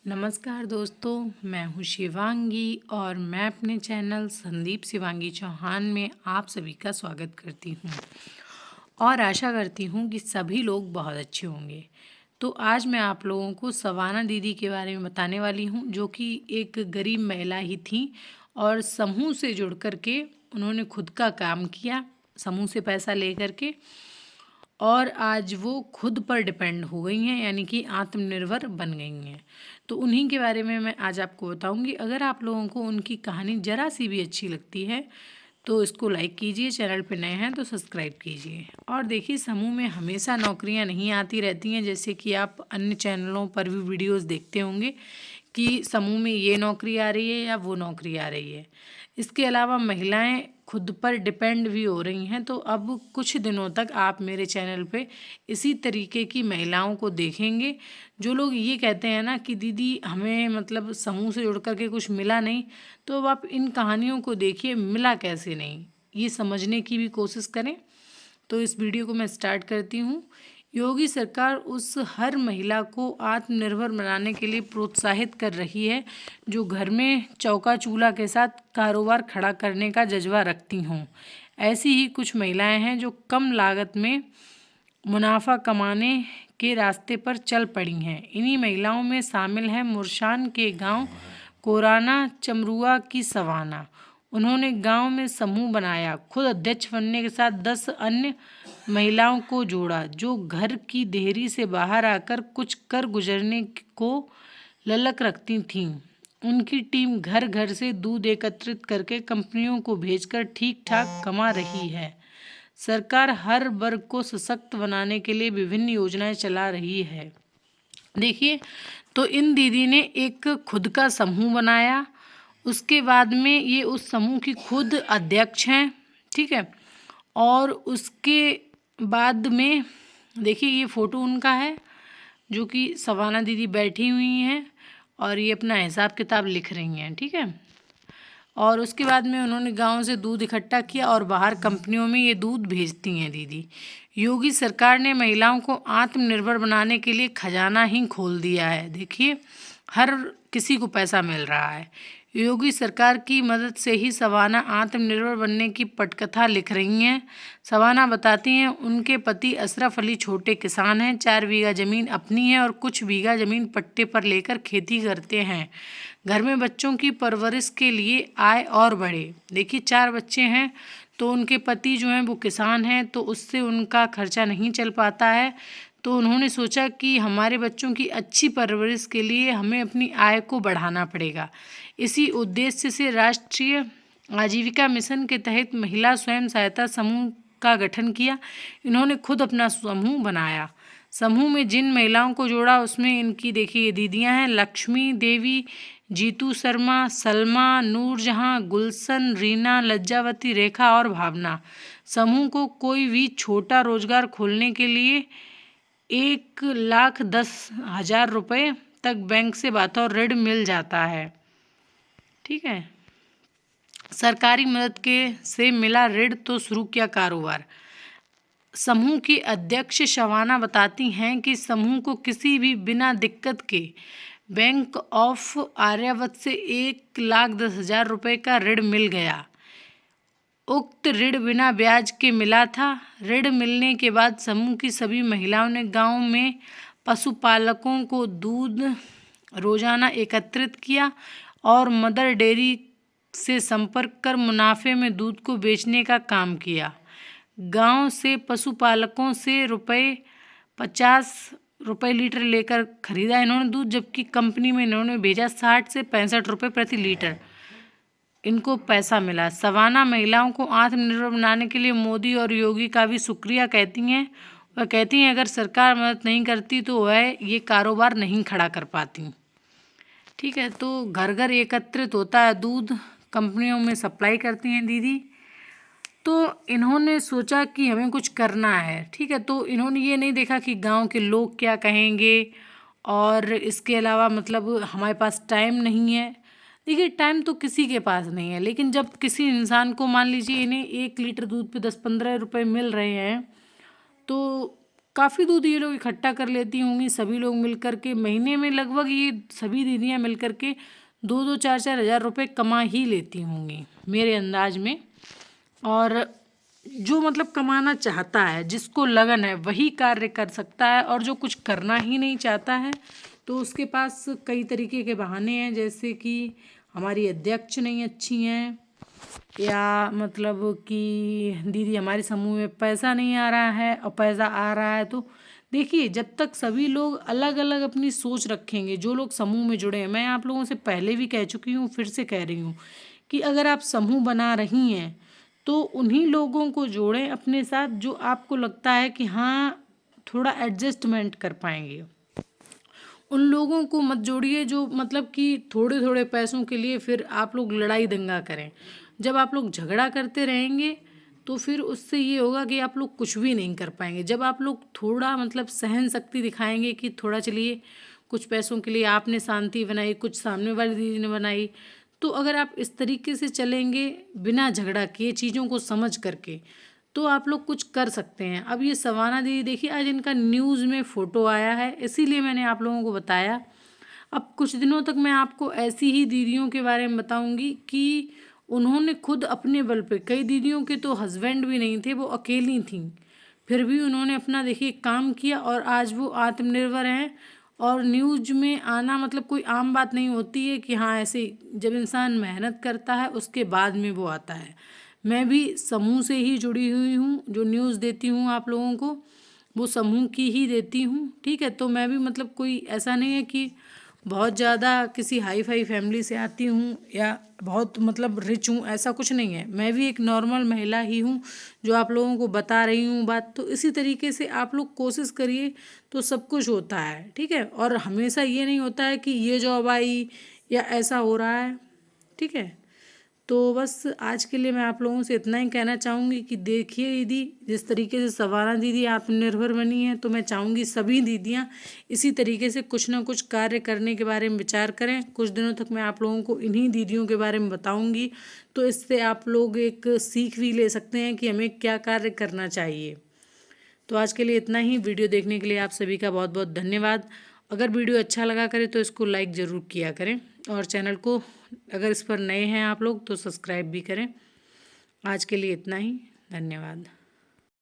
नमस्कार दोस्तों, मैं हूँ शिवांगी और मैं अपने चैनल संदीप शिवांगी चौहान में आप सभी का स्वागत करती हूँ और आशा करती हूँ कि सभी लोग बहुत अच्छे होंगे। तो आज मैं आप लोगों को सवाना दीदी के बारे में बताने वाली हूँ, जो कि एक गरीब महिला ही थी और समूह से जुड़ कर के उन्होंने खुद का काम किया, समूह से पैसा ले कर के, और आज वो खुद पर डिपेंड हो गई हैं, यानी कि आत्मनिर्भर बन गई हैं। तो उन्हीं के बारे में मैं आज आपको बताऊंगी। अगर आप लोगों को उनकी कहानी ज़रा सी भी अच्छी लगती है तो इसको लाइक कीजिए, चैनल पे नए हैं तो सब्सक्राइब कीजिए। और देखिए, समूह में हमेशा नौकरियां नहीं आती रहती हैं, जैसे कि आप अन्य चैनलों पर भी वीडियोस देखते होंगे कि समूह में ये नौकरी आ रही है या वो नौकरी आ रही है। इसके अलावा महिलाएं खुद पर डिपेंड भी हो रही हैं। तो अब कुछ दिनों तक आप मेरे चैनल पे इसी तरीके की महिलाओं को देखेंगे। जो लोग ये कहते हैं ना कि दीदी हमें मतलब समूह से जुड़ कर के कुछ मिला नहीं, तो अब आप इन कहानियों को देखिए, मिला कैसे नहीं, ये समझने की भी कोशिश करें। तो इस वीडियो को मैं स्टार्ट करती हूँ। योगी सरकार उस हर महिला को आत्मनिर्भर बनाने के लिए प्रोत्साहित कर रही है जो घर में चौका चूल्हा के साथ कारोबार खड़ा करने का जज्बा रखती हों। ऐसी ही कुछ महिलाएं हैं जो कम लागत में मुनाफा कमाने के रास्ते पर चल पड़ी हैं। इन्हीं महिलाओं में शामिल है मुरशान के गांव कोराना चमरुआ की सवाना। उन्होंने गांव में समूह बनाया, खुद अध्यक्ष बनने के साथ 10 अन्य महिलाओं को जोड़ा जो घर की देहरी से बाहर आकर कुछ कर गुजरने को ललक रखती थीं। उनकी टीम घर घर से दूध एकत्रित करके कंपनियों को भेजकर ठीक ठाक कमा रही है। सरकार हर वर्ग को सशक्त बनाने के लिए विभिन्न योजनाएं चला रही है। देखिए, तो इन दीदी ने एक खुद का समूह बनाया, उसके बाद में ये उस समूह की खुद अध्यक्ष हैं, ठीक है। और उसके बाद में देखिए, ये फ़ोटो उनका है जो कि सवाना दीदी बैठी हुई हैं और ये अपना हिसाब किताब लिख रही हैं, ठीक है। और उसके बाद में उन्होंने गांव से दूध इकट्ठा किया और बाहर कंपनियों में ये दूध भेजती हैं दीदी। योगी सरकार ने महिलाओं को आत्मनिर्भर बनाने के लिए खजाना ही खोल दिया है। देखिए, हर किसी को पैसा मिल रहा है। योगी सरकार की मदद से ही सवाना आत्मनिर्भर बनने की पटकथा लिख रही हैं। सवाना बताती हैं उनके पति अशरफ अली छोटे किसान हैं, 4 बीघा ज़मीन अपनी है और कुछ बीघा ज़मीन पट्टे पर लेकर खेती करते हैं। घर में बच्चों की परवरिश के लिए आय और बढ़े। देखिए, 4 बच्चे हैं तो उनके पति जो हैं वो किसान हैं, तो उससे उनका खर्चा नहीं चल पाता है। तो उन्होंने सोचा कि हमारे बच्चों की अच्छी परवरिश के लिए हमें अपनी आय को बढ़ाना पड़ेगा। इसी उद्देश्य से राष्ट्रीय आजीविका मिशन के तहत महिला स्वयं सहायता समूह का गठन किया। इन्होंने खुद अपना समूह बनाया। समूह में जिन महिलाओं को जोड़ा उसमें इनकी देखिए दीदियां हैं, लक्ष्मी देवी, जीतू शर्मा, सलमा, नूरजहां, गुलशन, रीना, लज्जावती, रेखा और भावना। समूह को कोई भी छोटा रोजगार खोलने के लिए 1,10,000 रुपये तक बैंक से बतौर ऋण मिल जाता है, ठीक है। सरकारी मदद के से मिला ऋण तो शुरू किया कारोबार। समूह की अध्यक्ष शवाना बताती हैं कि समूह को किसी भी बिना दिक्कत के बैंक ऑफ आर्यावत से 1,10,000 रुपये का ऋण मिल गया। उक्त ऋण बिना ब्याज के मिला था। ऋण मिलने के बाद समूह की सभी महिलाओं ने गांव में पशुपालकों को दूध रोजाना एकत्रित किया और मदर डेयरी से संपर्क कर मुनाफे में दूध को बेचने का काम किया। गांव से पशुपालकों से ₹50 लीटर लेकर खरीदा इन्होंने दूध, जबकि कंपनी में इन्होंने भेजा 60 से 65 रुपये प्रति लीटर इनको पैसा मिला। सवाना महिलाओं को आत्मनिर्भर बनाने के लिए मोदी और योगी का भी शुक्रिया कहती हैं। वह कहती हैं अगर सरकार मदद नहीं करती तो वह ये कारोबार नहीं खड़ा कर पाती, ठीक है। तो घर घर एकत्रित होता है दूध, कंपनियों में सप्लाई करती हैं दीदी। तो इन्होंने सोचा कि हमें कुछ करना है, ठीक है। तो इन्होंने ये नहीं देखा कि गांव के लोग क्या कहेंगे, और इसके अलावा मतलब हमारे पास टाइम नहीं है। देखिए, टाइम तो किसी के पास नहीं है, लेकिन जब किसी इंसान को मान लीजिए इन्हें 1 लीटर दूध पे 10-15 रुपये मिल रहे हैं, तो काफ़ी दूध ये लोग इकट्ठा कर लेती होंगी सभी लोग मिल कर के। महीने में लगभग ये सभी दीदियाँ मिल कर के 2-2 4-4 हज़ार रुपये कमा ही लेती होंगी मेरे अंदाज में। और जो मतलब कमाना चाहता है, जिसको लगन है, वही कार्य कर सकता है। और जो कुछ करना ही नहीं चाहता है तो उसके पास कई तरीके के बहाने हैं, जैसे कि हमारी अध्यक्ष नहीं अच्छी हैं, या मतलब कि दीदी हमारे समूह में पैसा नहीं आ रहा है, और पैसा आ रहा है तो देखिए, जब तक सभी लोग अलग अलग अपनी सोच रखेंगे, जो लोग समूह में जुड़े हैं, मैं आप लोगों से पहले भी कह चुकी हूँ, फिर से कह रही हूँ कि अगर आप समूह बना रही हैं तो उन्हीं लोगों को जोड़ें अपने साथ जो आपको लगता है कि हाँ थोड़ा एडजस्टमेंट कर पाएंगे। उन लोगों को मत जोड़िए जो मतलब कि थोड़े थोड़े पैसों के लिए फिर आप लोग लड़ाई दंगा करें। जब आप लोग झगड़ा करते रहेंगे तो फिर उससे ये होगा कि आप लोग कुछ भी नहीं कर पाएंगे। जब आप लोग थोड़ा मतलब सहन शक्ति दिखाएंगे कि थोड़ा चलिए कुछ पैसों के लिए आपने शांति बनाई, कुछ सामने वाली दीदी ने बनाई, तो अगर आप इस तरीके से चलेंगे बिना झगड़ा किए, चीज़ों को समझ करके, तो आप लोग कुछ कर सकते हैं। अब ये सवाना दीदी देखिए, आज इनका न्यूज़ में फ़ोटो आया है, इसीलिए मैंने आप लोगों को बताया। अब कुछ दिनों तक मैं आपको ऐसी ही दीदियों के बारे में बताऊंगी कि उन्होंने खुद अपने बल पे, कई दीदियों के तो हस्बैंड भी नहीं थे, वो अकेली थीं, फिर भी उन्होंने अपना देखिए काम किया और आज वो आत्मनिर्भर हैं। और न्यूज़ में आना मतलब कोई आम बात नहीं होती है कि हाँ ऐसे जब इंसान मेहनत करता है उसके बाद में वो आता है। मैं भी समूह से ही जुड़ी हुई हूँ, जो न्यूज़ देती हूँ आप लोगों को वो समूह की ही देती हूँ, ठीक है। तो मैं भी मतलब कोई ऐसा नहीं है कि बहुत ज़्यादा किसी हाई फाई फैमिली से आती हूँ या बहुत मतलब रिच हूँ, ऐसा कुछ नहीं है। मैं भी एक नॉर्मल महिला ही हूँ जो आप लोगों को बता रही हूँ बात। तो इसी तरीके से आप लोग कोशिश करिए तो सब कुछ होता है, ठीक है। और हमेशा ये नहीं होता है कि ये जॉब आई या ऐसा हो रहा है, ठीक है। तो बस आज के लिए मैं आप लोगों से इतना ही कहना चाहूँगी कि देखिए दीदी, जिस तरीके से सवाना दीदी आत्मनिर्भर बनी है, तो मैं चाहूँगी सभी दीदियाँ इसी तरीके से कुछ ना कुछ कार्य करने के बारे में विचार करें। कुछ दिनों तक मैं आप लोगों को इन्हीं दीदियों के बारे में बताऊँगी, तो इससे आप लोग एक सीख भी ले सकते हैं कि हमें क्या कार्य करना चाहिए। तो आज के लिए इतना ही। वीडियो देखने के लिए आप सभी का बहुत बहुत धन्यवाद। अगर वीडियो अच्छा लगा करे तो इसको लाइक ज़रूर किया करें, और चैनल को अगर इस पर नए हैं आप लोग तो सब्सक्राइब भी करें। आज के लिए इतना ही, धन्यवाद।